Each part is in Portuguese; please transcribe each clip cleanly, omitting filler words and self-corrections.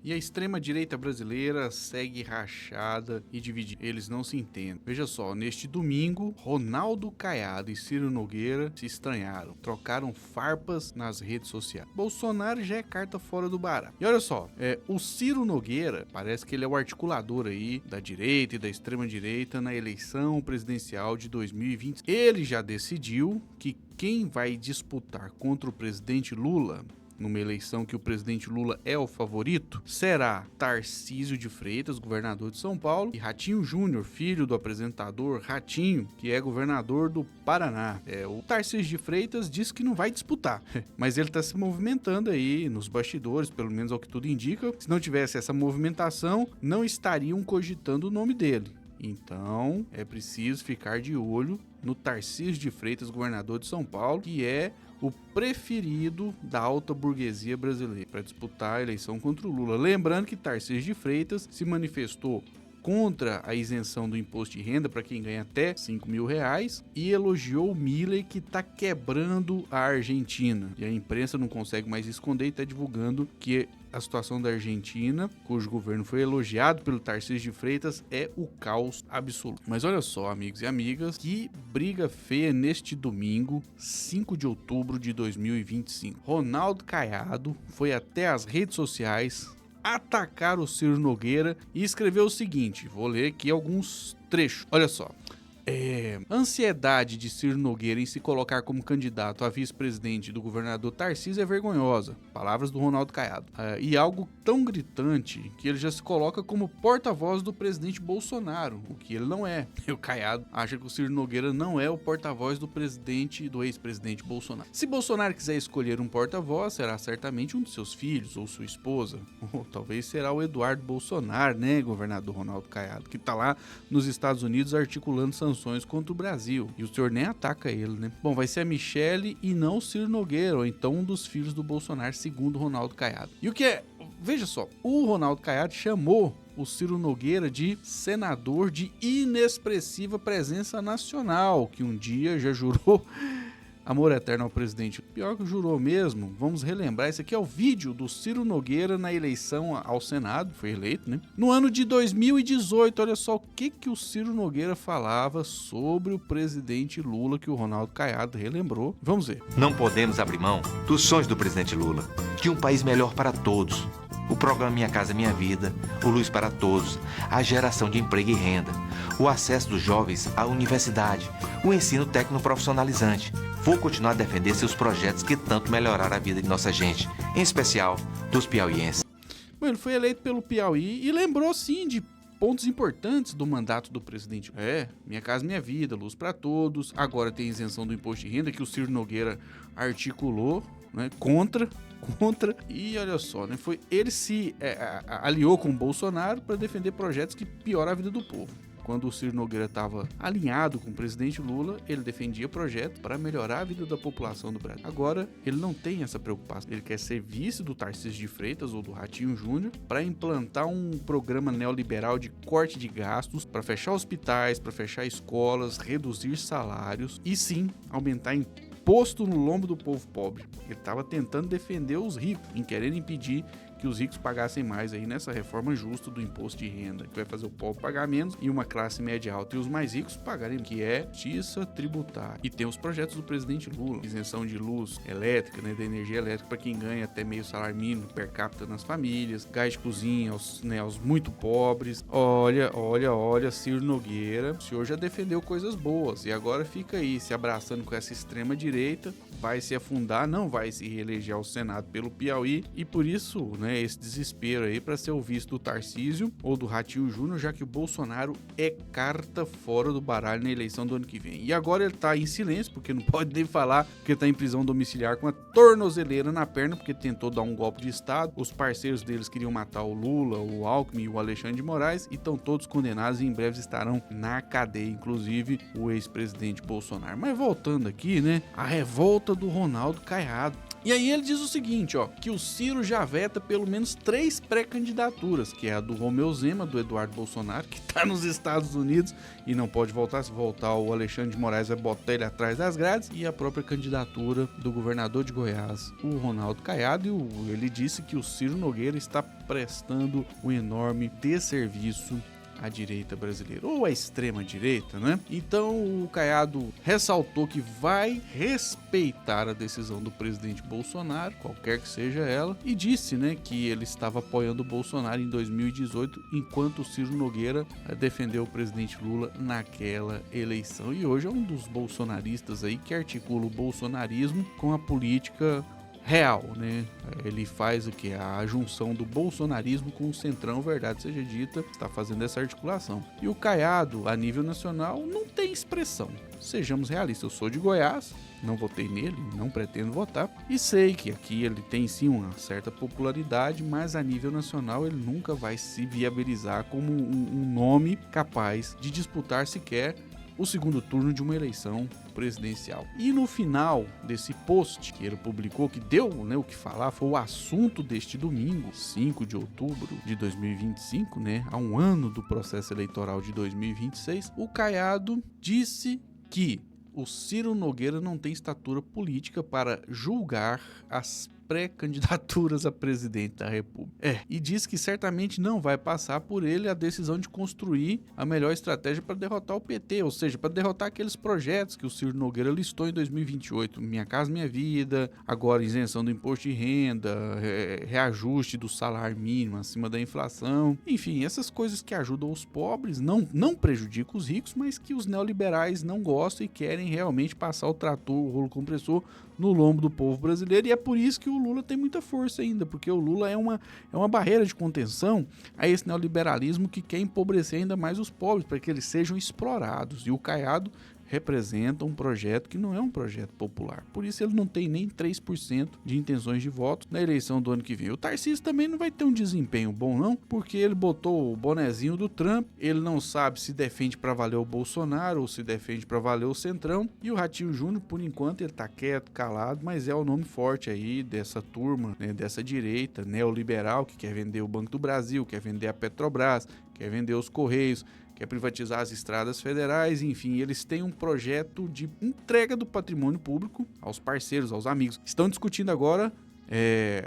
E a extrema-direita brasileira segue rachada e dividida. Eles não se entendem. Veja só, neste domingo, Ronaldo Caiado e Ciro Nogueira se estranharam, trocaram farpas nas redes sociais. Bolsonaro já é carta fora do baralho. E olha só, o Ciro Nogueira, parece que ele é o articulador aí da direita e da extrema-direita na eleição presidencial de 2020. Ele já decidiu que quem vai disputar contra o presidente Lula, numa eleição que o presidente Lula é o favorito, será Tarcísio de Freitas, governador de São Paulo, e Ratinho Júnior, filho do apresentador Ratinho, que é governador do Paraná. O Tarcísio de Freitas disse que não vai disputar, mas ele está se movimentando aí nos bastidores, pelo menos ao que tudo indica. Se não tivesse essa movimentação, não estariam cogitando o nome dele. Então, é preciso ficar de olho no Tarcísio de Freitas, governador de São Paulo, que é o preferido da alta burguesia brasileira para disputar a eleição contra o Lula. Lembrando que Tarcísio de Freitas se manifestou contra a isenção do imposto de renda para quem ganha até R$5.000 e elogiou o Milei, que está quebrando a Argentina. E a imprensa não consegue mais esconder e está divulgando que a situação da Argentina, cujo governo foi elogiado pelo Tarcísio de Freitas, é o caos absoluto. Mas olha só, amigos e amigas, que briga feia neste domingo, 5 de outubro de 2025. Ronaldo Caiado foi até as redes sociais atacar o Ciro Nogueira e escreveu o seguinte, vou ler aqui alguns trechos. Olha só. A ansiedade de Ciro Nogueira em se colocar como candidato a vice-presidente do governador Tarcísio é vergonhosa. Palavras do Ronaldo Caiado. E algo tão gritante que ele já se coloca como porta-voz do presidente Bolsonaro, o que ele não é. E o Caiado acha que o Ciro Nogueira não é o porta-voz do ex-presidente Bolsonaro. Se Bolsonaro quiser escolher um porta-voz, será certamente um de seus filhos ou sua esposa. Ou talvez será o Eduardo Bolsonaro, né, governador Ronaldo Caiado, que tá lá nos Estados Unidos articulando sanções contra o Brasil. E o senhor nem ataca ele, né? Bom, vai ser a Michele e não o Ciro Nogueira, ou então um dos filhos do Bolsonaro, segundo o Ronaldo Caiado. E o que é... Veja só, o Ronaldo Caiado chamou o Ciro Nogueira de senador de inexpressiva presença nacional, que um dia já jurou amor eterno ao presidente. Pior que jurou mesmo, vamos relembrar, esse aqui é o vídeo do Ciro Nogueira na eleição ao Senado, foi eleito, né? No ano de 2018, olha só o que o Ciro Nogueira falava sobre o presidente Lula, que o Ronaldo Caiado relembrou. Vamos ver. Não podemos abrir mão dos sonhos do presidente Lula, de um país melhor para todos. O programa Minha Casa Minha Vida, o Luz para Todos, a geração de emprego e renda, o acesso dos jovens à universidade, o ensino técnico-profissionalizante. Vou continuar a defender seus projetos que tanto melhoraram a vida de nossa gente, em especial dos piauienses. Bom, ele foi eleito pelo Piauí e lembrou, sim, de pontos importantes do mandato do presidente. Minha Casa Minha Vida, Luz para Todos, agora tem isenção do imposto de renda que o Ciro Nogueira articulou, né, contra, e olha só, né, ele se aliou com o Bolsonaro para defender projetos que pioram a vida do povo. Quando o Ciro Nogueira estava alinhado com o presidente Lula, ele defendia projetos para melhorar a vida da população do Brasil. Agora, ele não tem essa preocupação. Ele quer ser vice do Tarcísio de Freitas ou do Ratinho Júnior para implantar um programa neoliberal de corte de gastos, para fechar hospitais, para fechar escolas, reduzir salários e sim, aumentar imposto no lombo do povo pobre. Ele estava tentando defender os ricos, em querer impedir que os ricos pagassem mais aí nessa reforma justa do imposto de renda, que vai fazer o pobre pagar menos e uma classe média alta e os mais ricos pagarem, que é justiça tributária. E tem os projetos do presidente Lula, isenção de luz elétrica, né, da energia elétrica para quem ganha até meio salário mínimo per capita nas famílias, gás de cozinha aos muito pobres. Olha, Ciro Nogueira, o senhor já defendeu coisas boas e agora fica aí se abraçando com essa extrema direita, vai se afundar, não vai se reeleger ao Senado pelo Piauí e por isso, né, esse desespero aí para ser o vice do Tarcísio ou do Ratinho Júnior, já que o Bolsonaro é carta fora do baralho na eleição do ano que vem. E agora ele tá em silêncio, porque não pode nem falar, porque tá em prisão domiciliar com a tornozeleira na perna, porque tentou dar um golpe de Estado. Os parceiros deles queriam matar o Lula, o Alckmin e o Alexandre de Moraes e estão todos condenados e em breve estarão na cadeia, inclusive o ex-presidente Bolsonaro. Mas voltando aqui, né, a revolta do Ronaldo Caiado. E aí ele diz o seguinte, ó, que o Ciro já veta pelo menos 3 pré-candidaturas, que é a do Romeu Zema, do Eduardo Bolsonaro, que tá nos Estados Unidos e não pode voltar. Se voltar, o Alexandre de Moraes vai botar ele atrás das grades, e a própria candidatura do governador de Goiás, o Ronaldo Caiado, e ele disse que o Ciro Nogueira está prestando um enorme desserviço à direita brasileira, ou à extrema direita, né? Então o Caiado ressaltou que vai respeitar a decisão do presidente Bolsonaro, qualquer que seja ela, e disse, né, que ele estava apoiando o Bolsonaro em 2018, enquanto o Ciro Nogueira defendeu o presidente Lula naquela eleição. E hoje é um dos bolsonaristas aí que articula o bolsonarismo com a política real, né? Ele faz o que? A junção do bolsonarismo com o centrão, verdade seja dita, está fazendo essa articulação. E o Caiado, a nível nacional, não tem expressão. Sejamos realistas, eu sou de Goiás, não votei nele, não pretendo votar, e sei que aqui ele tem sim uma certa popularidade, mas a nível nacional ele nunca vai se viabilizar como um nome capaz de disputar sequer o segundo turno de uma eleição presidencial. E no final desse post que ele publicou, que deu, né, o que falar, foi o assunto deste domingo, 5 de outubro de 2025, né, há um ano do processo eleitoral de 2026, o Caiado disse que o Ciro Nogueira não tem estatura política para julgar as pré-candidaturas a presidente da República. E diz que certamente não vai passar por ele a decisão de construir a melhor estratégia para derrotar o PT, ou seja, para derrotar aqueles projetos que o Ciro Nogueira listou em 2028, Minha Casa Minha Vida, agora isenção do imposto de renda, reajuste do salário mínimo acima da inflação, enfim, essas coisas que ajudam os pobres, não prejudicam os ricos, mas que os neoliberais não gostam e querem realmente passar o trator, o rolo compressor no lombo do povo brasileiro, e é por isso que o Lula tem muita força ainda, porque o Lula é uma barreira de contenção a esse neoliberalismo que quer empobrecer ainda mais os pobres, para que eles sejam explorados, e o Caiado representa um projeto que não é um projeto popular. Por isso ele não tem nem 3% de intenções de voto na eleição do ano que vem. O Tarcísio também não vai ter um desempenho bom não, porque ele botou o bonezinho do Trump, ele não sabe se defende para valer o Bolsonaro ou se defende para valer o Centrão, e o Ratinho Júnior, por enquanto, ele tá quieto, calado, mas é o nome forte aí dessa turma, né, dessa direita neoliberal que quer vender o Banco do Brasil, quer vender a Petrobras, quer vender os Correios, quer privatizar as estradas federais, enfim, eles têm um projeto de entrega do patrimônio público aos parceiros, aos amigos. Estão discutindo agora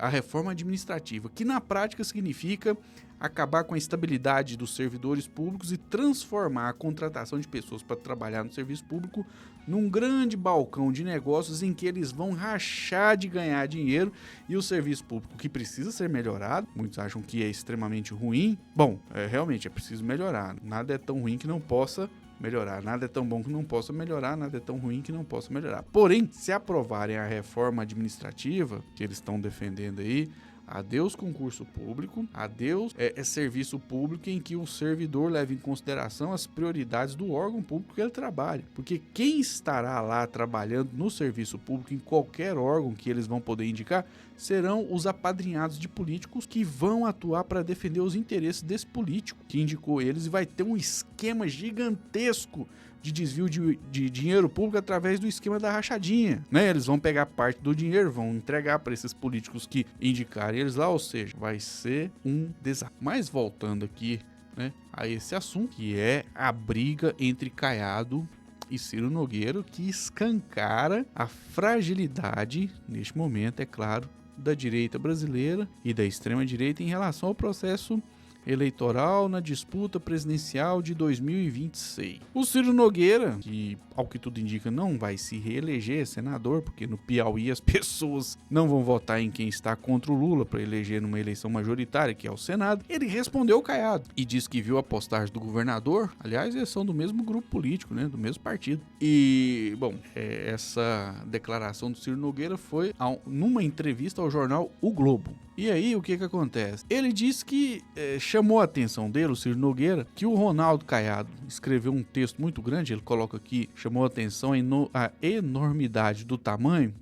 a reforma administrativa, que na prática significa acabar com a estabilidade dos servidores públicos e transformar a contratação de pessoas para trabalhar no serviço público num grande balcão de negócios em que eles vão rachar de ganhar dinheiro, e o serviço público, que precisa ser melhorado, muitos acham que é extremamente ruim, bom, realmente é preciso melhorar, nada é tão ruim que não possa melhorar, nada é tão bom que não possa melhorar, nada é tão ruim que não possa melhorar. Porém, se aprovarem a reforma administrativa que eles estão defendendo aí, adeus concurso público, adeus serviço público em que o servidor leve em consideração as prioridades do órgão público que ele trabalha. Porque quem estará lá trabalhando no serviço público, em qualquer órgão que eles vão poder indicar, serão os apadrinhados de políticos que vão atuar para defender os interesses desse político que indicou eles, e vai ter um esquema gigantesco de desvio de dinheiro público através do esquema da rachadinha, né? Eles vão pegar parte do dinheiro, vão entregar para esses políticos que indicarem eles lá, ou seja, vai ser um desafio. Mas voltando aqui, né, a esse assunto, que é a briga entre Caiado e Ciro Nogueira, que escancara a fragilidade, neste momento, é claro, da direita brasileira e da extrema-direita em relação ao processo eleitoral na disputa presidencial de 2026. O Ciro Nogueira, que ao que tudo indica não vai se reeleger senador, porque no Piauí as pessoas não vão votar em quem está contra o Lula para eleger numa eleição majoritária, que é o Senado, ele respondeu ao Caiado e disse que viu a postagem do governador, aliás, eles são do mesmo grupo político, né, do mesmo partido. E, bom, essa declaração do Ciro Nogueira foi numa entrevista ao jornal O Globo. E aí, o que acontece? Ele disse que chamou a atenção dele, o Ciro Nogueira, que o Ronaldo Caiado escreveu um texto muito grande, ele coloca aqui, chamou a atenção a enormidade do tamanho.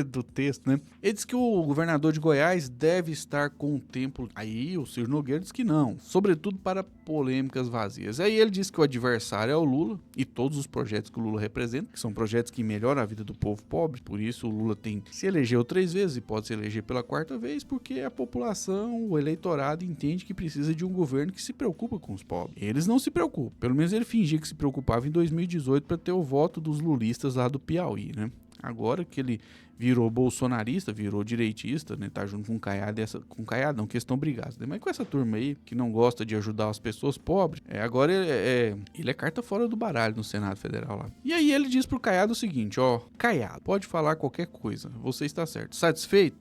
do texto, né? Ele diz que o governador de Goiás deve estar com o tempo. Aí o Ciro Nogueira diz que não, sobretudo para polêmicas vazias. Aí ele diz que o adversário é o Lula e todos os projetos que o Lula representa, que são projetos que melhoram a vida do povo pobre. Por isso o Lula se elegeu 3 vezes e pode se eleger pela 4ª vez, porque a população, o eleitorado entende que precisa de um governo que se preocupa com os pobres. Eles não se preocupam. Pelo menos ele fingia que se preocupava em 2018 para ter o voto dos lulistas lá do Piauí, né? Agora que ele virou bolsonarista, virou direitista, né? Tá junto com o Caiado, com o Caiado não, que eles estão brigados, né? Mas com essa turma aí, que não gosta de ajudar as pessoas pobres, agora ele é carta fora do baralho no Senado Federal lá. E aí ele diz pro Caiado o seguinte, ó, Caiado, pode falar qualquer coisa, você está certo. Satisfeito?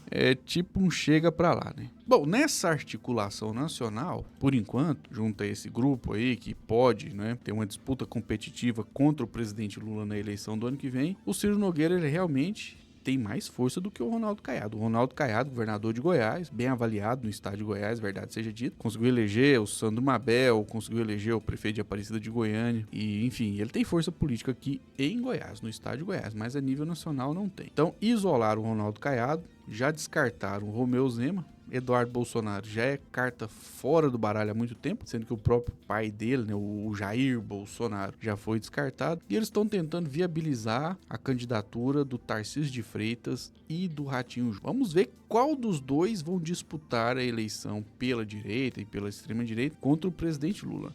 É tipo um chega pra lá, né? Bom, nessa articulação nacional, por enquanto, junto a esse grupo aí que pode, né, ter uma disputa competitiva contra o presidente Lula na eleição do ano que vem, o Ciro Nogueira, ele realmente tem mais força do que o Ronaldo Caiado. O Ronaldo Caiado, governador de Goiás, bem avaliado no estado de Goiás, verdade seja dito, conseguiu eleger o Sandro Mabel, conseguiu eleger o prefeito de Aparecida de Goiânia, e enfim, ele tem força política aqui em Goiás, no estado de Goiás, mas a nível nacional não tem. Então, isolaram o Ronaldo Caiado, já descartaram o Romeu Zema. Eduardo Bolsonaro já é carta fora do baralho há muito tempo, sendo que o próprio pai dele, né, o Jair Bolsonaro, já foi descartado. E eles estão tentando viabilizar a candidatura do Tarcísio de Freitas e do Ratinho Júnior. Vamos ver qual dos dois vão disputar a eleição pela direita e pela extrema-direita contra o presidente Lula.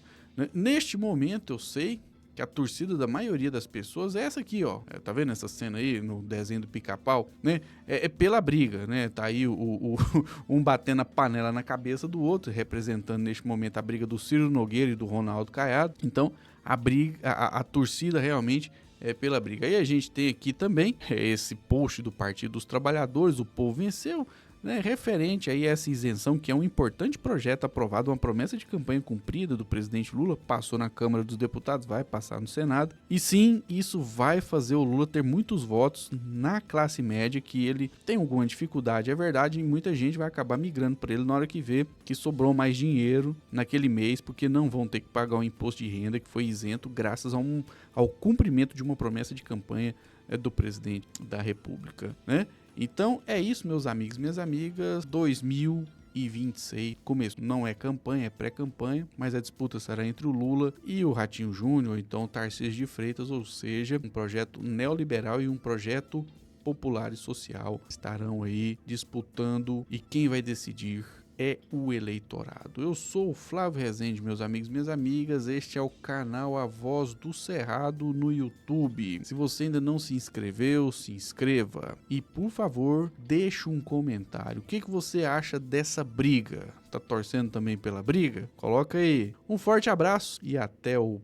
Neste momento, eu sei que a torcida da maioria das pessoas é essa aqui, ó. Tá vendo essa cena aí no desenho do Pica-Pau, né? É pela briga, né? Tá aí um batendo a panela na cabeça do outro, representando neste momento a briga do Ciro Nogueira e do Ronaldo Caiado. Então, a torcida realmente é pela briga. Aí a gente tem aqui também esse post do Partido dos Trabalhadores, o povo venceu, né, referente aí a essa isenção, que é um importante projeto aprovado, uma promessa de campanha cumprida do presidente Lula, passou na Câmara dos Deputados, vai passar no Senado, e sim, isso vai fazer o Lula ter muitos votos na classe média, que ele tem alguma dificuldade, é verdade, e muita gente vai acabar migrando para ele na hora que vê que sobrou mais dinheiro naquele mês, porque não vão ter que pagar o imposto de renda que foi isento graças ao cumprimento de uma promessa de campanha do presidente da República, né? Então é isso, meus amigos, minhas amigas, 2026 começo. Não é campanha, é pré-campanha, mas a disputa será entre o Lula e o Ratinho Júnior, ou então o Tarcísio de Freitas, ou seja, um projeto neoliberal e um projeto popular e social estarão aí disputando, e quem vai decidir é o eleitorado. Eu sou o Flávio Rezende, meus amigos, minhas amigas. Este é o canal A Voz do Cerrado no YouTube. Se você ainda não se inscreveu, se inscreva. E, por favor, deixe um comentário. O que você acha dessa briga? Tá torcendo também pela briga? Coloca aí. Um forte abraço e até o